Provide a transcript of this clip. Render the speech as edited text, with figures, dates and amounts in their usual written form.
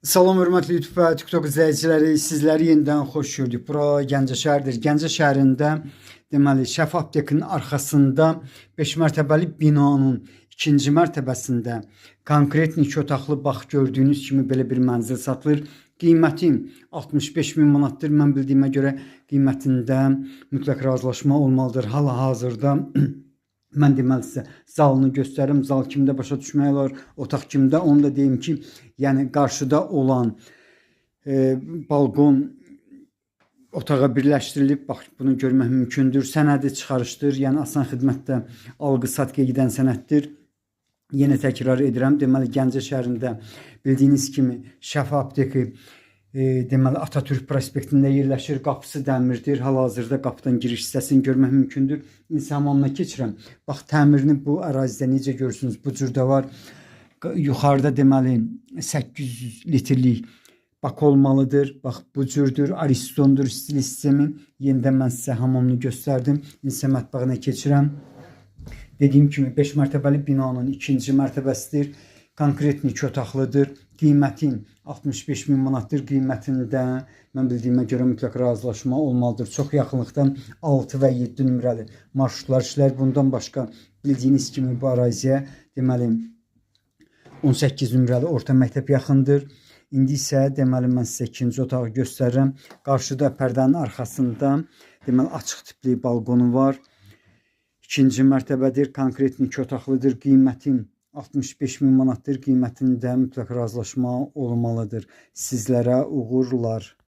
Salam hörmətli YouTube və TikTok izləyiciləri, sizləri yenidən xoş gördük. Bura Gəncə şəhəridir. Gəncə şəhərində deməli Şəfa aptekinin arxasında 5 mərtəbəli binanın ikinci mərtəbəsində konkret 2 otaqlı bax gördüyünüz kimi belə bir mənzil satılır. Qiyməti 65.000 manatdır. Mən bildiyimə görə qiymətində mütləq razılaşma olmalıdır. Hal-hazırda mən deməli sizə zalını göstərim. Zal kimdə başa düşmək olar, otaq kimdə. Onu da deyim ki, yəni qarşıda olan balkon otağa birləşdirilib. Bax, bunu görmək mümkündür. Sənədi çıxarışdır. Yəni asan xidmətdə alqı-satqıya gedən sənəddir. Yenə təkrar edirəm. Deməli Gəncə şəhərində bildiyiniz kimi Şəfa apteki deməli Atatürk prospektində yerləşir. Qapısı dəmirdir. Hal-hazırda qapıdan giriş hissəsini görmək mümkündür. İnsan hamamına keçirəm. Bax, təmirini bu ərazidə necə görürsünüz? Bu cürdə var. Yuxarıda deməli 800 litrlik bak olmalıdır. Bax, bu cürdür. Aristondur stil sistemi. Yenidən mən sizə hamamını göstərdim. İnsan mətbəğinə keçirəm. Dediyim kimi 5 mərtəbəli binanın ikinci mərtəbəsidir. Konkret 2 otaqlıdır. Qiyməti 65.000 manatdır. Qiymətində mən bildiyimə görə mütləq razılaşma olmalıdır. Çox yaxınlıqdan 6 və 7 nömrəli marşrutlar işlər. Bundan başqa bildiyiniz kimi bu əraziyə deməli 18 nömrəli orta məktəb yaxındır. İndi isə deməli mən sizə ikinci otağı göstərirəm. Qarşıda pərdənin arxasında deməli açıq tipli balkonu var. İkinci mərtəbədir. Konkret 2 otaqlıdır. Qiyməti 65.000 manatdır. Qiymətində mütləq razılaşma olmalıdır. Sizlərə uğurlar.